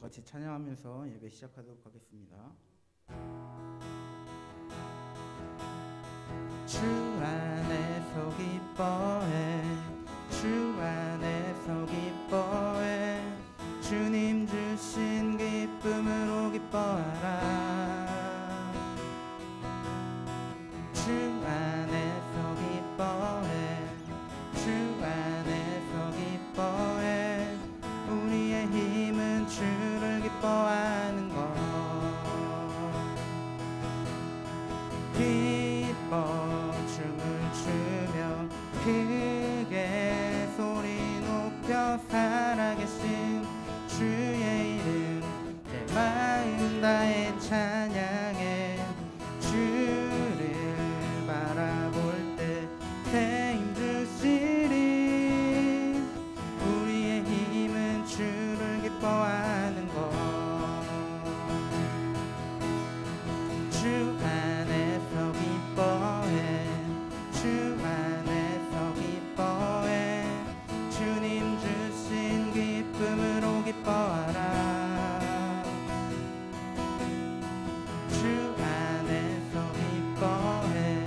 같이 찬양하면서 예배 시작하도록 하겠습니다. 주 안에서 기뻐해, 주 안에서 기뻐해, 주님 주신 기쁨으로 기뻐하라. 주 안에서 기뻐해, 주 안에서 기뻐해, 우리의 힘은 주를 기뻐하는 것. 기뻐 춤을 추며 크게 소리 높여 살아계신 주의 이름 내 마음 다해 찬양해. 주를 바라볼 때 새 힘 주시리. 우리의 힘은 주를 기뻐하는 것. 주 안에서 기뻐해, 주 안에서 기뻐해, 주님 주신 기쁨으로 기뻐하라. 주 안에서 기뻐해,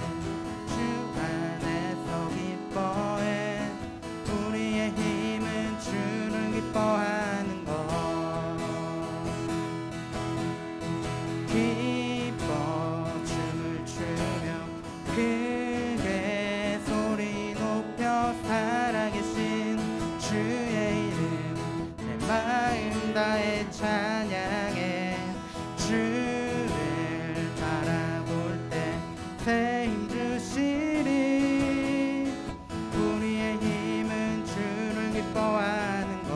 주 안에서 기뻐해, 우리의 힘은 주를 기뻐하는 것. 기뻐 춤을 추며 크게 소리 높여 살아계신 주의 이름 내 마음 다해 찬양해. 주를 바라볼 때 새 힘 주시리. 우리의 힘은 주를 기뻐하는 것.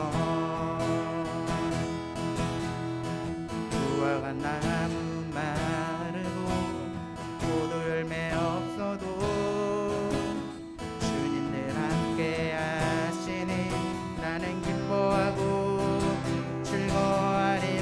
무화과 나무 마르고 포도 열매 없어도 주님 늘 함께 하시니 나는 기뻐하고 즐거워하리.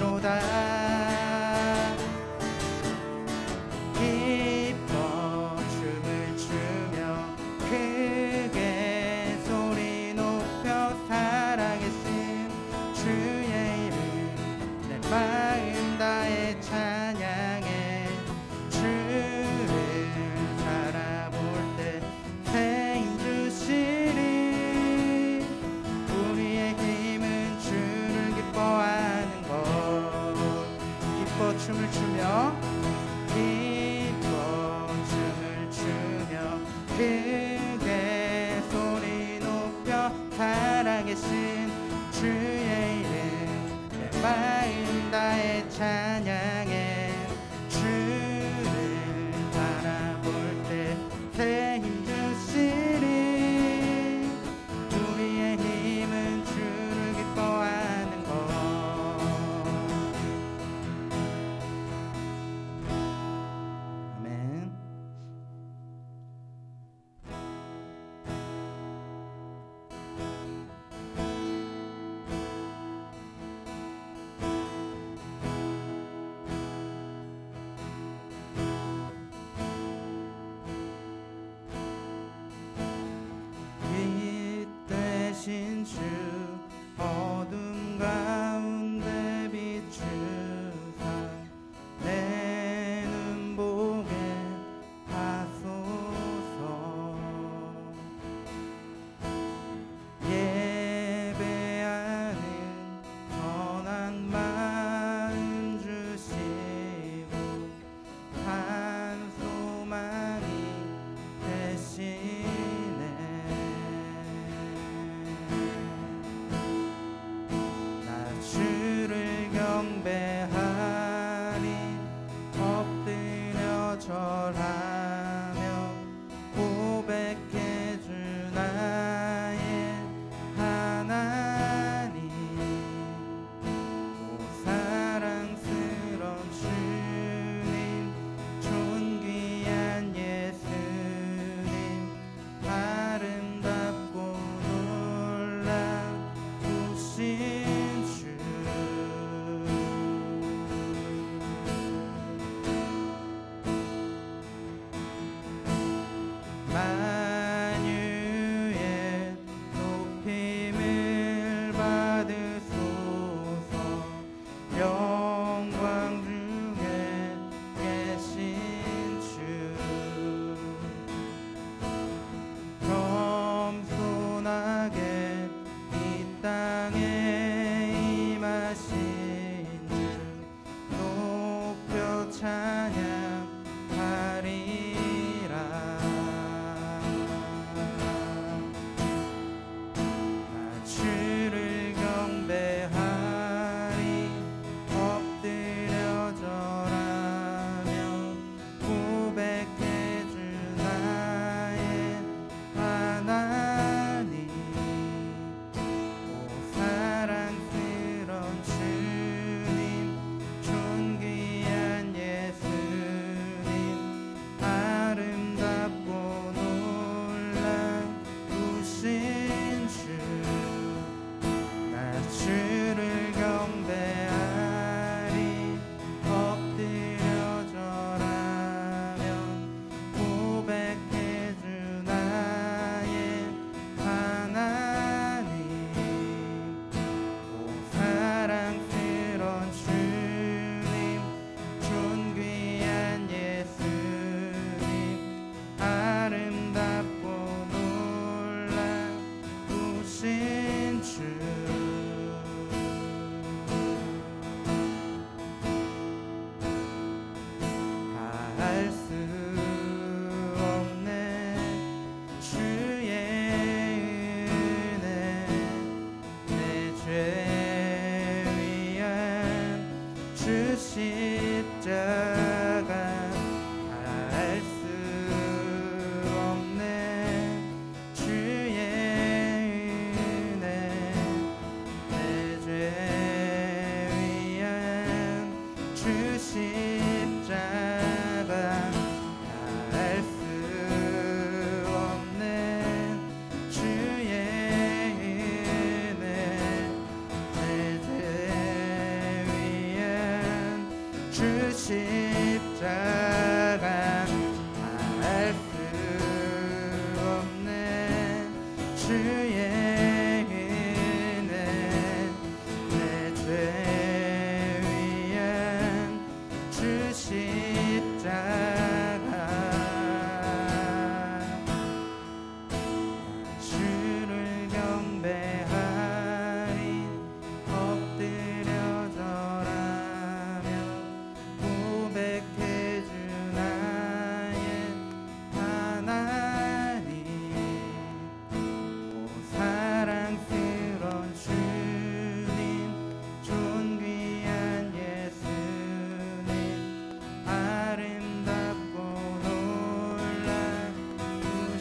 십자가 알 수 없네 주의 은혜 내 죄 위한 주 십자가 주를 경배하리 엎드려 절하며 고백해주 나의 하나님 오 사랑스런 주님 존귀한 예수님 아름답고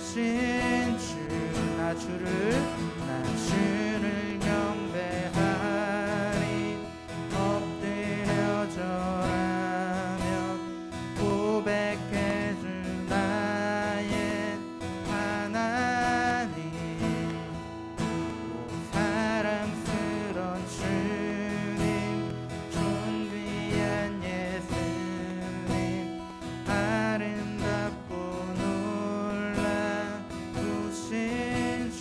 놀라우신 주 나 주를 경배하리 엎드려 절하며 고백해줄 나의 하나님 오 사랑스런 주님 존귀한 예수님 아름답고 놀라우신 주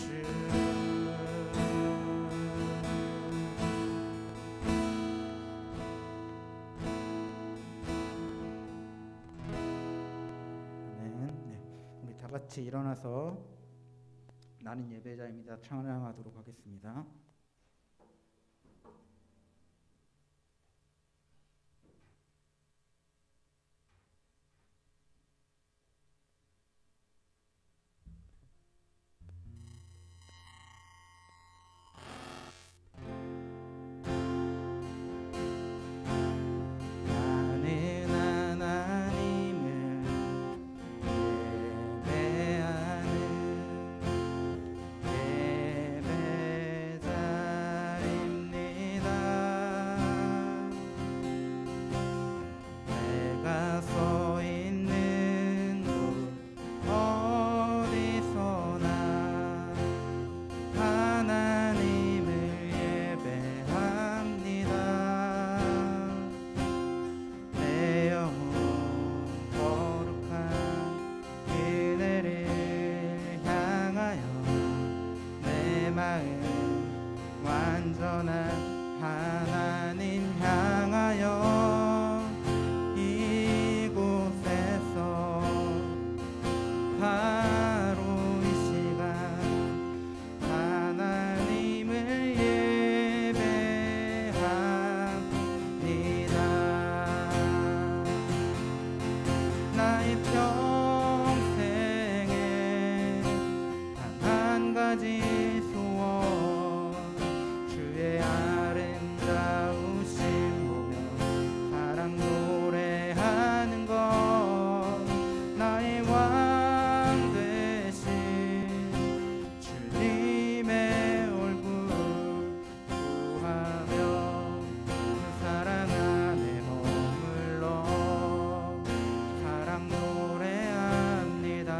아멘. 네, 우리 다 같이 일어나서 나는 예배자입니다 찬양하도록 하겠습니다. 나는 하나님을 예배하는 예배자입니다. 내가 서 있는 곳 어디서나 하나님을 예배합니다. 내 영혼 거룩한 그대를 향하여 내 마음 완전한 하나님 향하여 이곳에서 바로 이 시간 하나님을 예배합니다. 나의 평생에 단 한 가지 소원 주의 아름다우심 보며 사랑 노래하는 것 나의 왕 되신 주님의 얼굴 구하며 그 사랑 안에 머물러 사랑 노래합니다.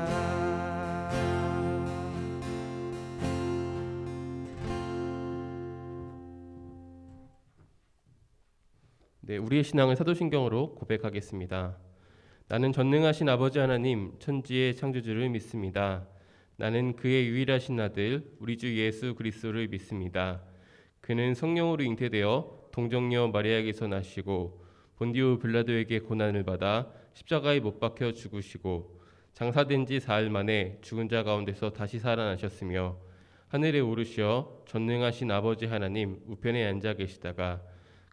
네, 우리의 신앙을 사도신경으로 고백하겠습니다. 나는 전능하신 아버지 하나님 천지의 창조주를 믿습니다. 나는 그의 유일하신 아들 우리 주 예수 그리스도를 믿습니다. 그는 성령으로 잉태되어 동정녀 마리아에게서 나시고 본디오 빌라도에게 고난을 받아 십자가에 못 박혀 죽으시고 장사된 지 사흘 만에 죽은 자 가운데서 다시 살아나셨으며 하늘에 오르시어 전능하신 아버지 하나님 우편에 앉아 계시다가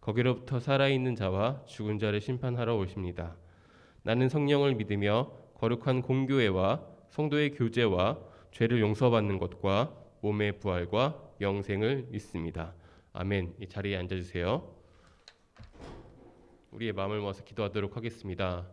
거기로부터 살아있는 자와 죽은 자를 심판하러 오십니다. 나는 성령을 믿으며 거룩한 공교회와 성도의 교제와 죄를 용서받는 것과 몸의 부활과 영생을 믿습니다. 아멘. 이 자리에 앉아주세요. 우리의 마음을 모아서 기도하도록 하겠습니다.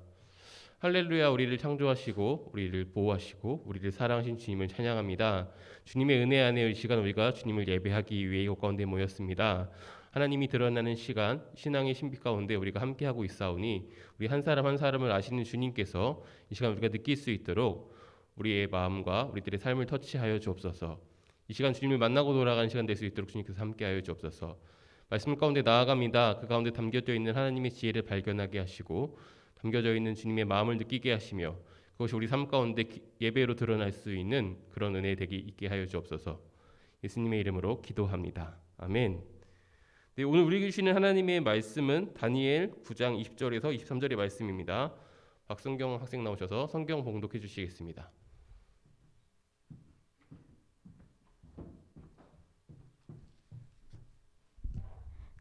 할렐루야. 우리를 창조하시고 우리를 보호하시고 우리를 사랑하신 주님을 찬양합니다. 주님의 은혜 안에 이 시간 우리가 주님을 예배하기 위해 이곳 가운데 모였습니다. 하나님이 드러나는 시간, 신앙의 신비 가운데 우리가 함께하고 있사오니 우리 한 사람 한 사람을 아시는 주님께서 이 시간 우리가 느낄 수 있도록 우리의 마음과 우리들의 삶을 터치하여 주옵소서. 이 시간 주님을 만나고 돌아가는 시간 될 수 있도록 주님께서 함께하여 주옵소서. 말씀 가운데 나아갑니다. 그 가운데 담겨져 있는 하나님의 지혜를 발견하게 하시고 담겨져 있는 주님의 마음을 느끼게 하시며 그것이 우리 삶 가운데 예배로 드러날 수 있는 그런 은혜 되게 있게 하여 주옵소서. 예수님의 이름으로 기도합니다. 아멘. 네, 오늘 우리 주시는 하나님의 말씀은 다니엘 9장 20절에서 23절의 말씀입니다. 박성경 학생 나오셔서 성경 봉독해 주시겠습니다.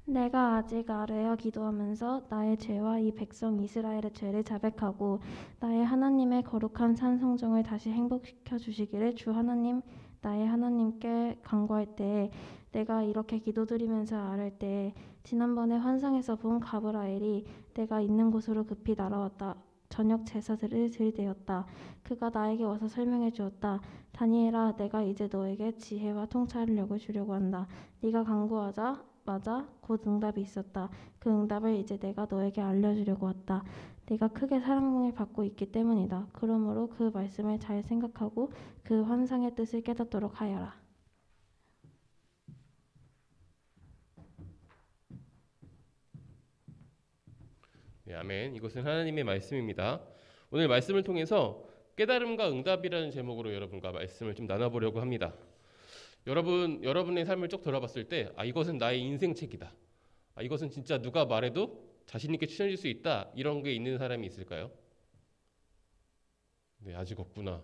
내가 아직 아뢰어 기도하면서 나의 죄와 이 백성 이스라엘의 죄를 자백하고 나의 하나님의 거룩한 산 성정을 다시 행복시켜 주시기를 주 하나님 나의 하나님께 간구할 때에 내가 이렇게 기도드리면서 아뢰 때에 지난번에 환상에서 본 가브라엘이 내가 있는 곳으로 급히 날아왔다. 저녁 제사들을 들되었다. 그가 나에게 와서 설명해 주었다. 다니엘아, 내가 이제 너에게 지혜와 통찰력을 주려고 한다. 네가 간구하자 맞아 곧 응답이 있었다. 그 응답을 이제 내가 너에게 알려주려고 왔다. 네가 크게 사랑을 받고 있기 때문이다. 그러므로 그 말씀을 잘 생각하고 그 환상의 뜻을 깨닫도록 하여라. 네, 아멘. 이것은 하나님의 말씀입니다. 오늘 말씀을 통해서 깨달음과 응답이라는 제목으로 여러분과 말씀을 좀 나눠보려고 합니다. 여러분의 삶을 쭉 돌아봤을 때 이것은 나의 인생책이다. 이것은 진짜 누가 말해도 자신 있게 추천해 줄 수 있다. 이런 게 있는 사람이 있을까요? 네, 아직 없구나.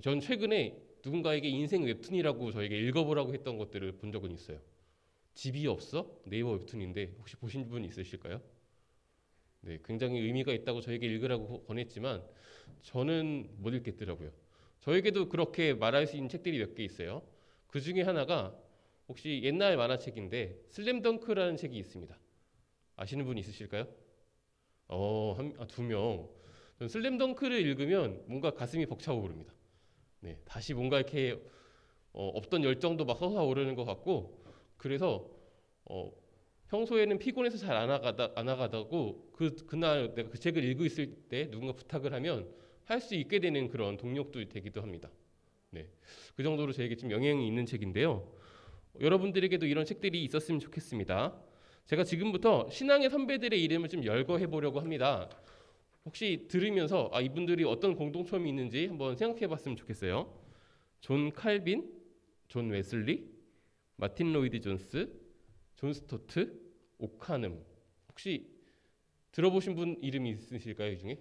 전 최근에 누군가에게 인생 웹툰이라고 저에게 읽어보라고 했던 것들을 본 적은 있어요. 집이 없어? 네이버 웹툰인데 혹시 보신 분 있으실까요? 네, 굉장히 의미가 있다고 저에게 읽으라고 권했지만 저는 못 읽겠더라고요. 저에게도 그렇게 말할 수 있는 책들이 몇 개 있어요. 그 중에 하나가 혹시 옛날 만화책인데 슬램덩크라는 책이 있습니다. 아시는 분 있으실까요? 두 명. 전 슬램덩크를 읽으면 뭔가 가슴이 벅차오릅니다. 네, 다시 뭔가 이렇게 없던 열정도 막 솟아오르는 것 같고 그래서 평소에는 피곤해서 잘 안 나가다고 그날 내가 그 책을 읽고 있을 때 누군가 부탁을 하면 할 수 있게 되는 그런 동력도 되기도 합니다. 네, 그 정도로 저에게 좀 영향이 있는 책인데요. 여러분들에게도 이런 책들이 있었으면 좋겠습니다. 제가 지금부터 신앙의 선배들의 이름을 좀 열거해 보려고 합니다. 혹시 들으면서 이분들이 어떤 공통점이 있는지 한번 생각해 봤으면 좋겠어요. 존 칼빈, 존 웨슬리, 마틴 로이드 존스, 존 스토트, 오카눔. 혹시 들어보신 분 이름이 있으실까요? 이 중에?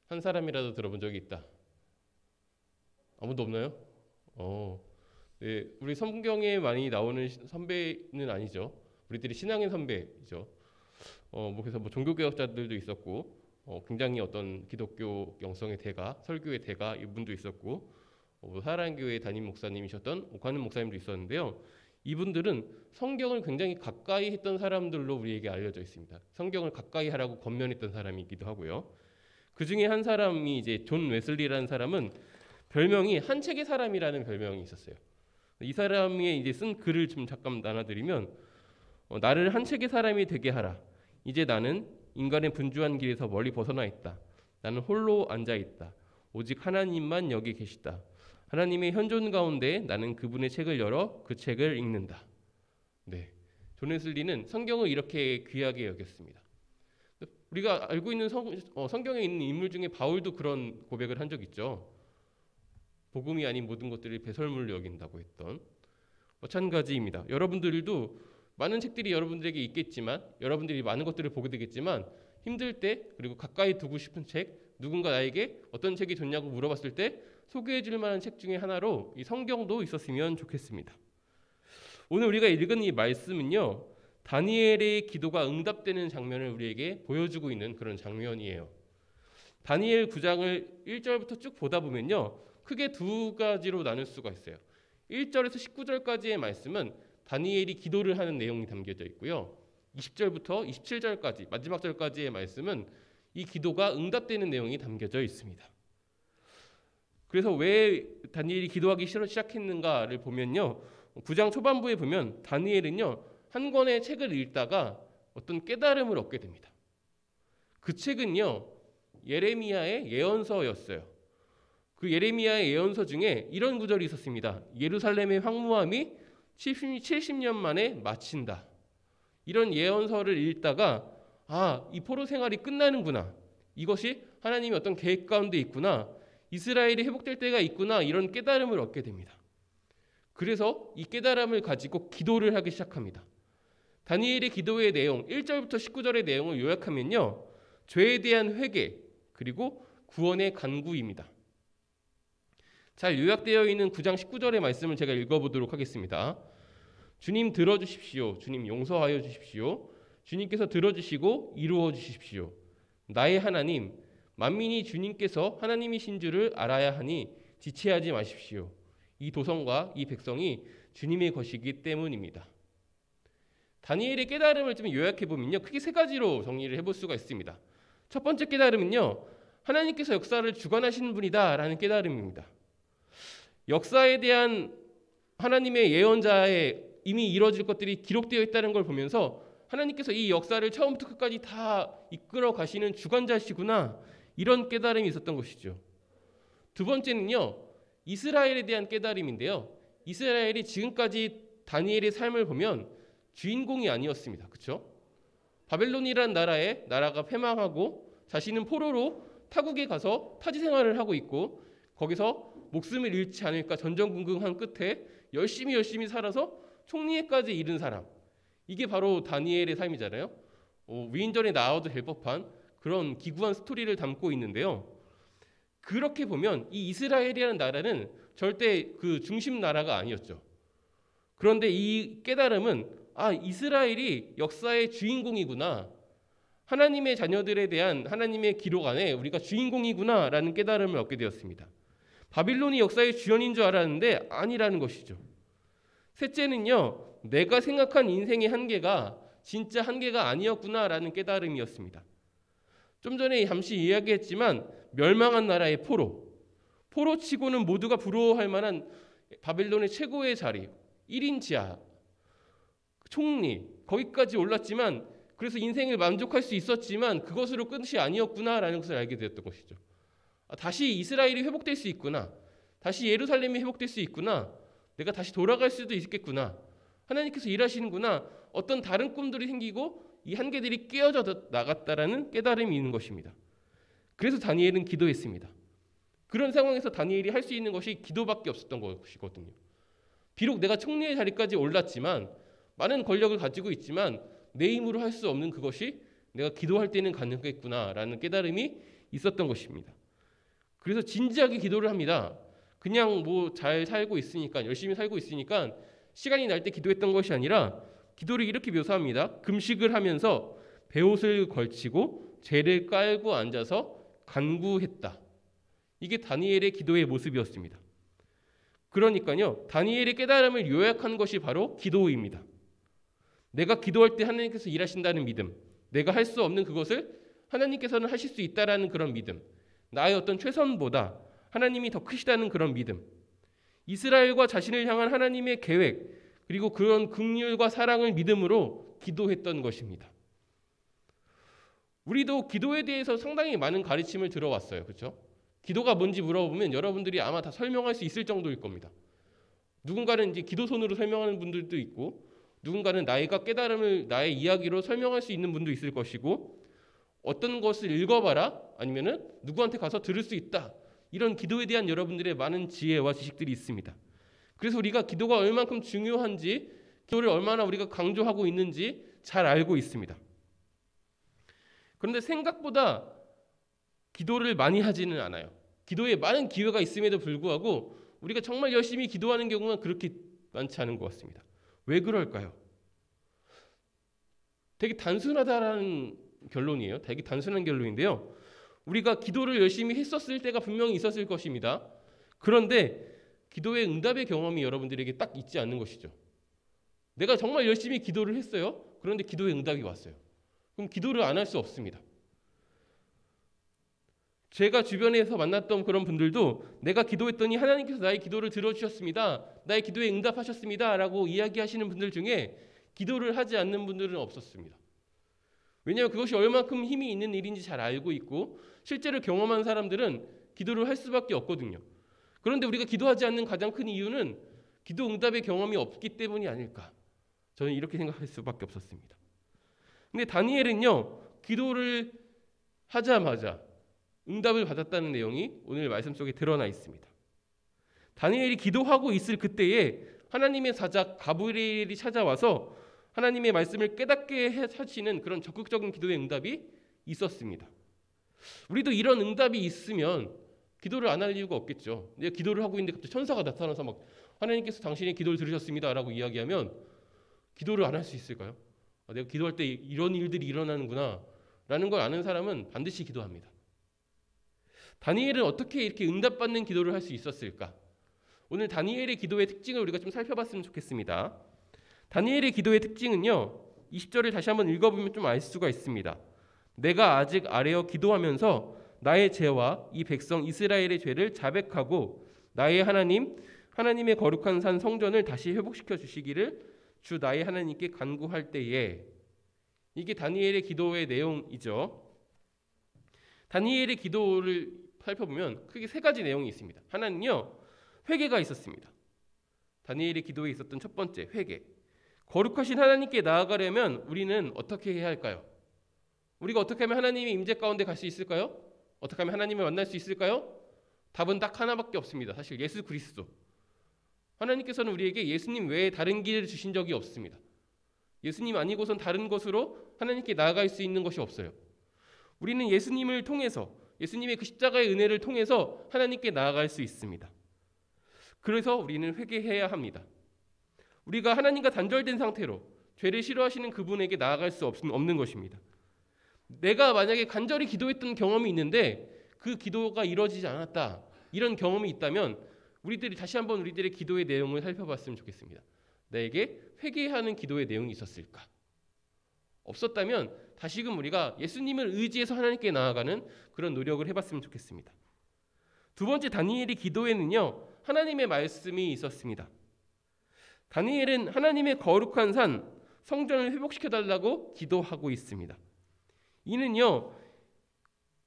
한 사람이라도 들어본 적이 있다. 아무도 없나요? 네, 우리 성경에 많이 나오는 선배는 아니죠. 우리들이 신앙의 선배이죠. 그래서 종교개혁자들도 있었고, 굉장히 어떤 기독교 영성의 대가, 설교의 대가 이분도 있었고, 사랑교회 담임 목사님이셨던 오카눔 목사님도 있었는데요. 이분들은 성경을 굉장히 가까이 했던 사람들로 우리에게 알려져 있습니다. 성경을 가까이 하라고 권면했던 사람이기도 하고요. 그 중에 한 사람이 이제 존 웨슬리라는 사람은 별명이 한 책의 사람이라는 별명이 있었어요. 이 사람이 이제 쓴 글을 좀 잠깐 나눠드리면 나를 한 책의 사람이 되게 하라. 이제 나는 인간의 분주한 길에서 멀리 벗어나 있다. 나는 홀로 앉아 있다. 오직 하나님만 여기 계시다. 하나님의 현존 가운데 나는 그분의 책을 열어 그 책을 읽는다. 네, 존 웨슬리는 성경을 이렇게 귀하게 여겼습니다. 우리가 알고 있는 성경에 있는 인물 중에 바울도 그런 고백을 한 적 있죠. 복음이 아닌 모든 것들을 배설물로 여긴다고 했던 마찬가지입니다. 여러분들도 많은 책들이 여러분들에게 있겠지만 여러분들이 많은 것들을 보게 되겠지만 힘들 때 그리고 가까이 두고 싶은 책 누군가 나에게 어떤 책이 좋냐고 물어봤을 때 소개해 줄 만한 책 중에 하나로 이 성경도 있었으면 좋겠습니다. 오늘 우리가 읽은 이 말씀은요. 다니엘의 기도가 응답되는 장면을 우리에게 보여주고 있는 그런 장면이에요. 다니엘 9장을 1절부터 쭉 보다 보면요. 크게 두 가지로 나눌 수가 있어요. 1절에서 19절까지의 말씀은 다니엘이 기도를 하는 내용이 담겨져 있고요. 20절부터 27절까지 마지막 절까지의 말씀은 이 기도가 응답되는 내용이 담겨져 있습니다. 그래서 왜 다니엘이 기도하기 시작했는가를 보면요. 9장 초반부에 보면 다니엘은요. 한 권의 책을 읽다가 어떤 깨달음을 얻게 됩니다. 그 책은요. 예레미야의 예언서였어요. 그 예레미야의 예언서 중에 이런 구절이 있었습니다. 예루살렘의 황무함이 70년 만에 마친다. 이런 예언서를 읽다가 이 포로 생활이 끝나는구나. 이것이 하나님의 어떤 계획 가운데 있구나. 이스라엘이 회복될 때가 있구나. 이런 깨달음을 얻게 됩니다. 그래서 이 깨달음을 가지고 기도를 하기 시작합니다. 다니엘의 기도의 내용 1절부터 19절의 내용을 요약하면요. 죄에 대한 회개 그리고 구원의 간구입니다. 잘 요약되어 있는 9장 19절의 말씀을 제가 읽어보도록 하겠습니다. 주님 들어주십시오. 주님 용서하여 주십시오. 주님께서 들어주시고 이루어 주십시오. 나의 하나님 만민이 주님께서 하나님이신 줄을 알아야 하니 지체하지 마십시오. 이 도성과 이 백성이 주님의 것이기 때문입니다. 다니엘의 깨달음을 좀 요약해보면요. 크게 세 가지로 정리를 해볼 수가 있습니다. 첫 번째 깨달음은요. 하나님께서 역사를 주관하시는 분이다 라는 깨달음입니다. 역사에 대한 하나님의 예언자의 이미 이루어질 것들이 기록되어 있다는 걸 보면서 하나님께서 이 역사를 처음부터 끝까지 다 이끌어 가시는 주관자시구나 이런 깨달음이 있었던 것이죠. 두 번째는요. 이스라엘에 대한 깨달음인데요. 이스라엘이 지금까지 다니엘의 삶을 보면 주인공이 아니었습니다. 그렇죠? 바벨론이라는 나라가 패망하고 자신은 포로로 타국에 가서 타지 생활을 하고 있고 거기서 목숨을 잃지 않을까 전전긍긍한 끝에 열심히 살아서 총리에까지 이른 사람. 이게 바로 다니엘의 삶이잖아요. 위인전에 나와도 될 법한 그런 기구한 스토리를 담고 있는데요. 그렇게 보면 이 이스라엘이라는 나라는 절대 그 중심 나라가 아니었죠. 그런데 이 깨달음은 이스라엘이 역사의 주인공이구나. 하나님의 자녀들에 대한 하나님의 기록 안에 우리가 주인공이구나 라는 깨달음을 얻게 되었습니다. 바빌론이 역사의 주연인 줄 알았는데 아니라는 것이죠. 셋째는요. 내가 생각한 인생의 한계가 진짜 한계가 아니었구나 라는 깨달음이었습니다. 좀 전에 잠시 이야기했지만 멸망한 나라의 포로치고는 모두가 부러워할 만한 바벨론의 최고의 자리 1인 지하 총리 거기까지 올랐지만 그래서 인생을 만족할 수 있었지만 그것으로 끝이 아니었구나라는 것을 알게 되었던 것이죠. 다시 이스라엘이 회복될 수 있구나. 다시 예루살렘이 회복될 수 있구나. 내가 다시 돌아갈 수도 있겠구나. 하나님께서 일하시는구나. 어떤 다른 꿈들이 생기고 이 한계들이 깨어져 나갔다라는 깨달음이 있는 것입니다. 그래서 다니엘은 기도했습니다. 그런 상황에서 다니엘이 할 수 있는 것이 기도밖에 없었던 것이거든요. 비록 내가 총리의 자리까지 올랐지만 많은 권력을 가지고 있지만 내 힘으로 할 수 없는 그것이 내가 기도할 때는 가능했구나라는 깨달음이 있었던 것입니다. 그래서 진지하게 기도를 합니다. 그냥 잘 살고 있으니까 열심히 살고 있으니까 시간이 날 때 기도했던 것이 아니라 기도를 이렇게 묘사합니다. 금식을 하면서 베옷을 걸치고 재를 깔고 앉아서 간구했다. 이게 다니엘의 기도의 모습이었습니다. 그러니까요. 다니엘의 깨달음을 요약한 것이 바로 기도입니다. 내가 기도할 때 하나님께서 일하신다는 믿음, 내가 할 수 없는 그것을 하나님께서는 하실 수 있다라는 그런 믿음, 나의 어떤 최선보다 하나님이 더 크시다는 그런 믿음, 이스라엘과 자신을 향한 하나님의 계획, 그리고 그런 긍휼과 사랑을 믿음으로 기도했던 것입니다. 우리도 기도에 대해서 상당히 많은 가르침을 들어왔어요. 그렇죠? 기도가 뭔지 물어보면 여러분들이 아마 다 설명할 수 있을 정도일 겁니다. 누군가는 이제 기도손으로 설명하는 분들도 있고 누군가는 나이가 깨달음을 나의 이야기로 설명할 수 있는 분도 있을 것이고 어떤 것을 읽어봐라 아니면은 누구한테 가서 들을 수 있다. 이런 기도에 대한 여러분들의 많은 지혜와 지식들이 있습니다. 그래서 우리가 기도가 얼만큼 중요한지 기도를 얼마나 우리가 강조하고 있는지 잘 알고 있습니다. 그런데 생각보다 기도를 많이 하지는 않아요. 기도에 많은 기회가 있음에도 불구하고 우리가 정말 열심히 기도하는 경우는 그렇게 많지 않은 것 같습니다. 왜 그럴까요? 되게 단순하다라는 결론이에요. 되게 단순한 결론인데요. 우리가 기도를 열심히 했었을 때가 분명히 있었을 것입니다. 그런데 기도의 응답의 경험이 여러분들에게 딱 있지 않는 것이죠. 내가 정말 열심히 기도를 했어요. 그런데 기도의 응답이 왔어요. 그럼 기도를 안 할 수 없습니다. 제가 주변에서 만났던 그런 분들도 내가 기도했더니 하나님께서 나의 기도를 들어주셨습니다. 나의 기도에 응답하셨습니다. 라고 이야기하시는 분들 중에 기도를 하지 않는 분들은 없었습니다. 왜냐하면 그것이 얼마큼 힘이 있는 일인지 잘 알고 있고 실제로 경험한 사람들은 기도를 할 수밖에 없거든요. 그런데 우리가 기도하지 않는 가장 큰 이유는 기도 응답의 경험이 없기 때문이 아닐까? 저는 이렇게 생각할 수밖에 없었습니다. 근데 다니엘은요, 기도를 하자마자 응답을 받았다는 내용이 오늘 말씀 속에 드러나 있습니다. 다니엘이 기도하고 있을 그때에 하나님의 사자 가브리엘이 찾아와서 하나님의 말씀을 깨닫게 하시는 그런 적극적인 기도의 응답이 있었습니다. 우리도 이런 응답이 있으면 기도를 안 할 이유가 없겠죠. 내가 기도를 하고 있는데 갑자기 천사가 나타나서 막 하나님께서 당신의 기도를 들으셨습니다라고 이야기하면 기도를 안 할 수 있을까요? 내가 기도할 때 이런 일들이 일어나는구나 라는 걸 아는 사람은 반드시 기도합니다. 다니엘은 어떻게 이렇게 응답받는 기도를 할 수 있었을까? 오늘 다니엘의 기도의 특징을 우리가 좀 살펴봤으면 좋겠습니다. 다니엘의 기도의 특징은요, 20절을 다시 한번 읽어보면 좀 알 수가 있습니다. 내가 아직 아뢰어 기도하면서 나의 죄와 이 백성 이스라엘의 죄를 자백하고 나의 하나님의 거룩한 산 성전을 다시 회복시켜 주시기를 주 나의 하나님께 간구할 때에, 이게 다니엘의 기도의 내용이죠. 다니엘의 기도를 살펴보면 크게 세 가지 내용이 있습니다. 하나는요, 회개가 있었습니다. 다니엘의 기도에 있었던 첫 번째, 회개. 거룩하신 하나님께 나아가려면 우리는 어떻게 해야 할까요? 우리가 어떻게 하면 하나님의 임재 가운데 갈 수 있을까요? 어떻게 하면 하나님을 만날 수 있을까요? 답은 딱 하나밖에 없습니다. 사실 예수 그리스도. 하나님께서는 우리에게 예수님 외에 다른 길을 주신 적이 없습니다. 예수님 아니고선 다른 것으로 하나님께 나아갈 수 있는 것이 없어요. 우리는 예수님을 통해서, 예수님의 그 십자가의 은혜를 통해서 하나님께 나아갈 수 있습니다. 그래서 우리는 회개해야 합니다. 우리가 하나님과 단절된 상태로 죄를 싫어하시는 그분에게 나아갈 수 없는 것입니다. 내가 만약에 간절히 기도했던 경험이 있는데 그 기도가 이루어지지 않았다, 이런 경험이 있다면 우리들이 다시 한번 우리들의 기도의 내용을 살펴봤으면 좋겠습니다. 나에게 회개하는 기도의 내용이 있었을까? 없었다면 다시금 우리가 예수님을 의지해서 하나님께 나아가는 그런 노력을 해봤으면 좋겠습니다. 두 번째, 다니엘의 기도에는요, 하나님의 말씀이 있었습니다. 다니엘은 하나님의 거룩한 산 성전을 회복시켜달라고 기도하고 있습니다. 이는요,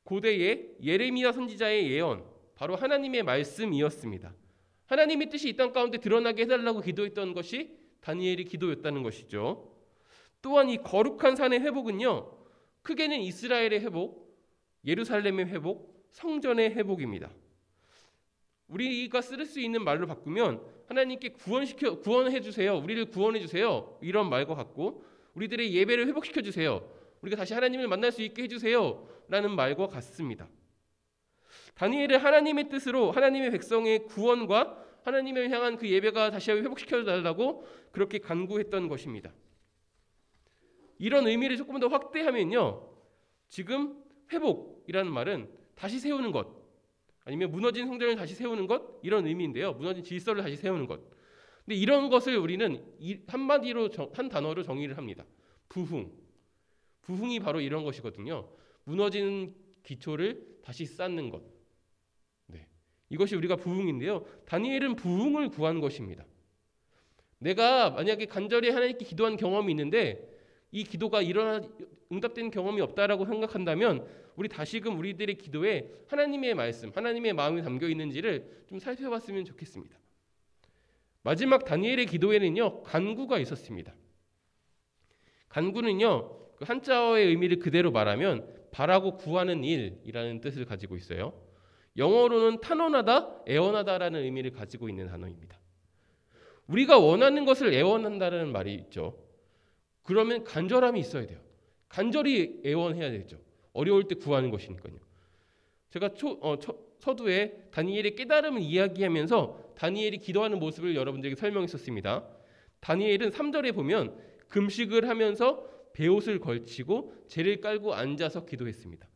고대의 예레미야 선지자의 예언, 바로 하나님의 말씀이었습니다. 하나님의 뜻이 이 땅 가운데 드러나게 해달라고 기도했던 것이 다니엘의 기도였다는 것이죠. 또한 이 거룩한 산의 회복은요, 크게는 이스라엘의 회복, 예루살렘의 회복, 성전의 회복입니다. 우리가 쓸 수 있는 말로 바꾸면 하나님께 구원해 주세요, 우리를 구원해 주세요, 이런 말과 같고, 우리들의 예배를 회복시켜 주세요, 우리가 다시 하나님을 만날 수 있게 해주세요 라는 말과 같습니다. 다니엘은 하나님의 뜻으로 하나님의 백성의 구원과 하나님을 향한 그 예배가 다시 회복시켜달라고 그렇게 간구했던 것입니다. 이런 의미를 조금 더 확대하면요, 지금 회복이라는 말은 다시 세우는 것, 아니면 무너진 성전을 다시 세우는 것, 이런 의미인데요. 무너진 질서를 다시 세우는 것. 근데 이런 것을 우리는 한마디로 한 단어로 정의를 합니다. 부흥. 부흥이 바로 이런 것이거든요. 무너지는 기초를 다시 쌓는 것. 네. 이것이 우리가 부흥인데요. 다니엘은 부흥을 구한 것입니다. 내가 만약에 간절히 하나님께 기도한 경험이 있는데 이 기도가 응답된 경험이 없다라고 생각한다면 우리 다시금 우리들의 기도에 하나님의 말씀, 하나님의 마음이 담겨 있는지를 좀 살펴봤으면 좋겠습니다. 마지막 다니엘의 기도에는요, 간구가 있었습니다. 간구는요, 그 한자어의 의미를 그대로 말하면 바라고 구하는 일이라는 뜻을 가지고 있어요. 영어로는 탄원하다, 애원하다라는 의미를 가지고 있는 단어입니다. 우리가 원하는 것을 애원한다는 말이 있죠. 그러면 간절함이 있어야 돼요. 간절히 애원해야 되죠. 어려울 때 구하는 것이니까요. 제가 서두에 다니엘의 깨달음을 이야기하면서 다니엘이 기도하는 모습을 여러분들에게 설명했었습니다. 다니엘은 3절에 보면 금식을 하면서 베옷을 걸치고 재를 깔고 앉아서 기도했습니다.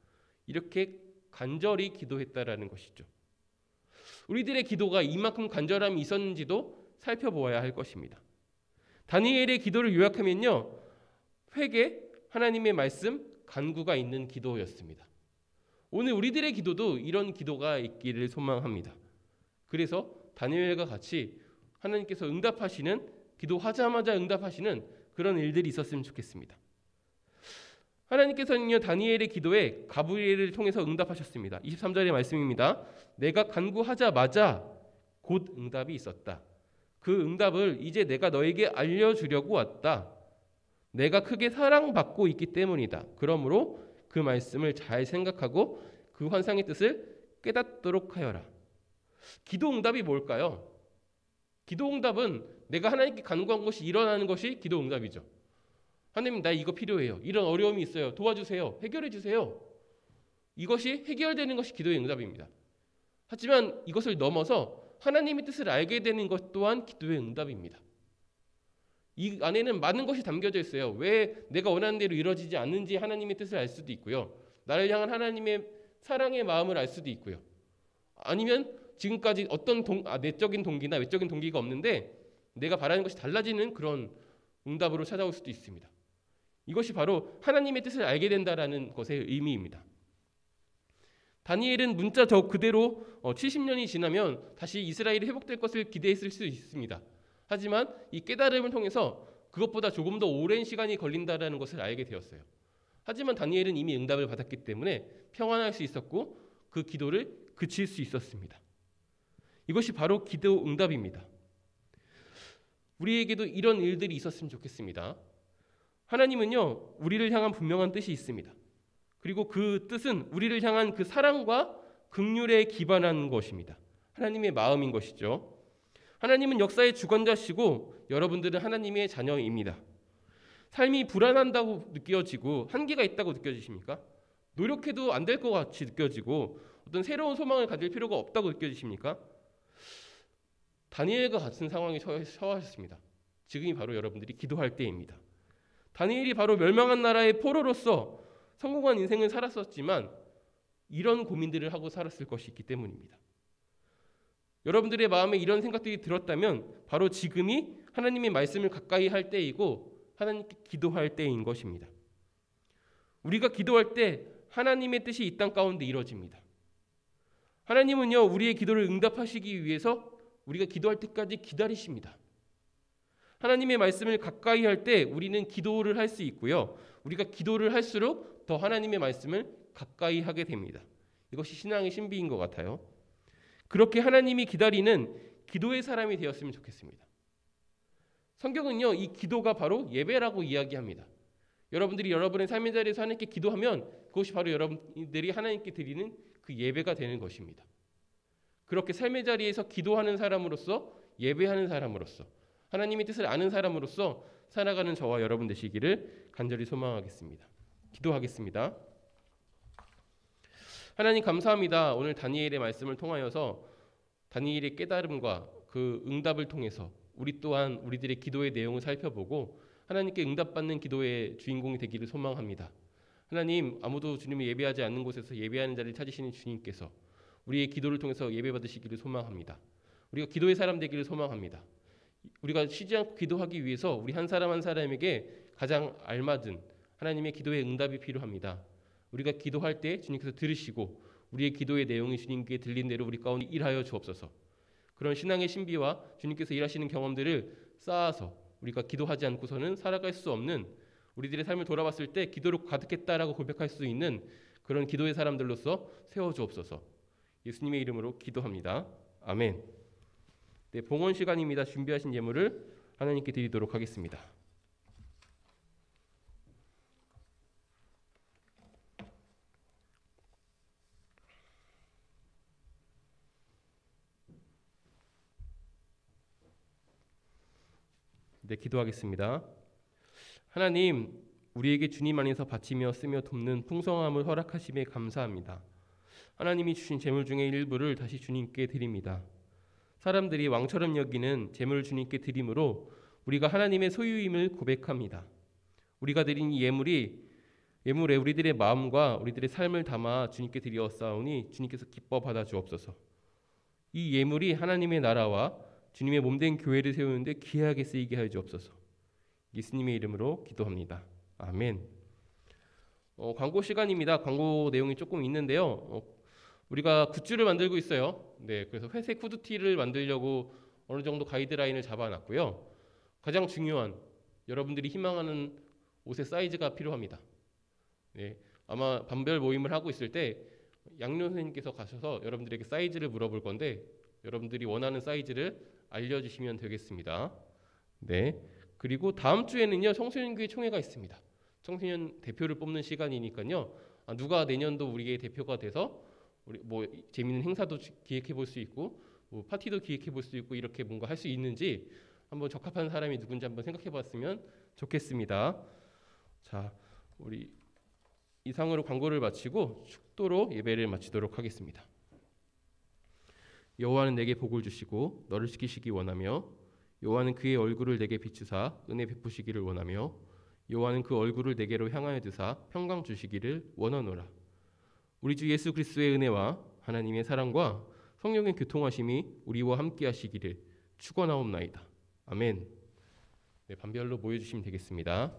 이렇게 간절히 기도했다라는 것이죠. 우리들의 기도가 이만큼 간절함이 있었는지도 살펴보아야 할 것입니다. 다니엘의 기도를 요약하면요, 회개, 하나님의 말씀, 간구가 있는 기도였습니다. 오늘 우리들의 기도도 이런 기도가 있기를 소망합니다. 그래서 다니엘과 같이 하나님께서 응답하시는, 기도하자마자 응답하시는 그런 일들이 있었으면 좋겠습니다. 하나님께서는요, 다니엘의 기도에 가브리엘을 통해서 응답하셨습니다. 23절의 말씀입니다. 내가 간구하자마자 곧 응답이 있었다. 그 응답을 이제 내가 너에게 알려주려고 왔다. 내가 크게 사랑받고 있기 때문이다. 그러므로 그 말씀을 잘 생각하고 그 환상의 뜻을 깨닫도록 하여라. 기도 응답이 뭘까요? 기도 응답은 내가 하나님께 간구한 것이 일어나는 것이 기도 응답이죠. 하나님, 나 이거 필요해요. 이런 어려움이 있어요. 도와주세요. 해결해 주세요. 이것이 해결되는 것이 기도의 응답입니다. 하지만 이것을 넘어서 하나님의 뜻을 알게 되는 것 또한 기도의 응답입니다. 이 안에는 많은 것이 담겨져 있어요. 왜 내가 원하는 대로 이루어지지 않는지 하나님의 뜻을 알 수도 있고요. 나를 향한 하나님의 사랑의 마음을 알 수도 있고요. 아니면 지금까지 어떤 내적인 동기나 외적인 동기가 없는데 내가 바라는 것이 달라지는 그런 응답으로 찾아올 수도 있습니다. 이것이 바로 하나님의 뜻을 알게 된다라는 것의 의미입니다. 다니엘은 문자 저 그대로 70년이 지나면 다시 이스라엘이 회복될 것을 기대했을 수 있습니다. 하지만 이 깨달음을 통해서 그것보다 조금 더 오랜 시간이 걸린다라는 것을 알게 되었어요. 하지만 다니엘은 이미 응답을 받았기 때문에 평안할 수 있었고 그 기도를 그칠 수 있었습니다. 이것이 바로 기도 응답입니다. 우리에게도 이런 일들이 있었으면 좋겠습니다. 하나님은요, 우리를 향한 분명한 뜻이 있습니다. 그리고 그 뜻은 우리를 향한 그 사랑과 긍휼에 기반한 것입니다. 하나님의 마음인 것이죠. 하나님은 역사의 주관자시고 여러분들은 하나님의 자녀입니다. 삶이 불안한다고 느껴지고 한계가 있다고 느껴지십니까? 노력해도 안 될 것 같이 느껴지고 어떤 새로운 소망을 가질 필요가 없다고 느껴지십니까? 다니엘과 같은 상황에 처하셨습니다. 지금이 바로 여러분들이 기도할 때입니다. 다니엘이 바로 멸망한 나라의 포로로서 성공한 인생을 살았었지만 이런 고민들을 하고 살았을 것이 있기 때문입니다. 여러분들의 마음에 이런 생각들이 들었다면 바로 지금이 하나님의 말씀을 가까이 할 때이고 하나님께 기도할 때인 것입니다. 우리가 기도할 때 하나님의 뜻이 이 땅 가운데 이루어집니다. 하나님은요, 우리의 기도를 응답하시기 위해서 우리가 기도할 때까지 기다리십니다. 하나님의 말씀을 가까이 할 때 우리는 기도를 할 수 있고요. 우리가 기도를 할수록 더 하나님의 말씀을 가까이 하게 됩니다. 이것이 신앙의 신비인 것 같아요. 그렇게 하나님이 기다리는 기도의 사람이 되었으면 좋겠습니다. 성경은요, 이 기도가 바로 예배라고 이야기합니다. 여러분들이 여러분의 삶의 자리에서 하나님께 기도하면 그것이 바로 여러분들이 하나님께 드리는 그 예배가 되는 것입니다. 그렇게 삶의 자리에서 기도하는 사람으로서, 예배하는 사람으로서, 하나님의 뜻을 아는 사람으로서 살아가는 저와 여러분 되시기를 간절히 소망하겠습니다. 기도하겠습니다. 하나님 감사합니다. 오늘 다니엘의 말씀을 통하여서 다니엘의 깨달음과 그 응답을 통해서 우리 또한 우리들의 기도의 내용을 살펴보고 하나님께 응답받는 기도의 주인공이 되기를 소망합니다. 하나님, 아무도 주님을 예배하지 않는 곳에서 예배하는 자리를 찾으시는 주님께서 우리의 기도를 통해서 예배받으시기를 소망합니다. 우리가 기도의 사람 되기를 소망합니다. 우리가 쉬지 않고 기도하기 위해서 우리 한 사람 한 사람에게 가장 알맞은 하나님의 기도의 응답이 필요합니다. 우리가 기도할 때 주님께서 들으시고 우리의 기도의 내용이 주님께 들린 대로 우리 가운데 일하여 주옵소서. 그런 신앙의 신비와 주님께서 일하시는 경험들을 쌓아서 우리가 기도하지 않고서는 살아갈 수 없는, 우리들의 삶을 돌아봤을 때 기도로 가득했다라고 고백할 수 있는 그런 기도의 사람들로서 세워주옵소서. 예수님의 이름으로 기도합니다. 아멘. 네, 봉헌 시간입니다. 준비하신 예물을 하나님께 드리도록 하겠습니다. 네, 기도하겠습니다. 하나님, 우리에게 주님 안에서 바치며 쓰며 돕는 풍성함을 허락하심에 감사합니다. 하나님이 주신 재물 중에 일부를 다시 주님께 드립니다. 사람들이 왕처럼 여기는 재물을 주님께 드림으로 우리가 하나님의 소유임을 고백합니다. 우리가 드린 이 예물에 우리들의 마음과 우리들의 삶을 담아 주님께 드리었사오니 주님께서 기뻐 받아 주옵소서. 이 예물이 하나님의 나라와 주님의 몸된 교회를 세우는데 귀하게 쓰이게 하여 주옵소서. 예수님의 이름으로 기도합니다. 아멘. 광고 시간입니다. 광고 내용이 조금 있는데요. 우리가 굿즈를 만들고 있어요. 네, 그래서 회색 후드티를 만들려고 어느 정도 가이드라인을 잡아놨고요. 가장 중요한 여러분들이 희망하는 옷의 사이즈가 필요합니다. 네, 아마 반별 모임을 하고 있을 때 양료 선생님께서 가셔서 여러분들에게 사이즈를 물어볼 건데 여러분들이 원하는 사이즈를 알려주시면 되겠습니다. 네. 그리고 다음 주에는요 청소년교회 총회가 있습니다. 청소년 대표를 뽑는 시간이니까요. 누가 내년도 우리의 대표가 돼서 우리 뭐 재미있는 행사도 기획해 볼 수 있고 뭐 파티도 기획해 볼 수 있고 이렇게 뭔가 할 수 있는지 한번 적합한 사람이 누군지 한번 생각해 봤으면 좋겠습니다. 자, 우리 이상으로 광고를 마치고 축도로 예배를 마치도록 하겠습니다. 여호와는 내게 복을 주시고 너를 지키시기 원하며 여호와는 그의 얼굴을 내게 비추사 은혜 베푸시기를 원하며 여호와는 그 얼굴을 내게로 향하여 드사 평강 주시기를 원하노라. 우리 주 예수 그리스도의 은혜와 하나님의 사랑과 성령의 교통하심이 우리와 함께 하시기를 축원하옵나이다. 아멘. 네, 반별로 모여주시면 되겠습니다.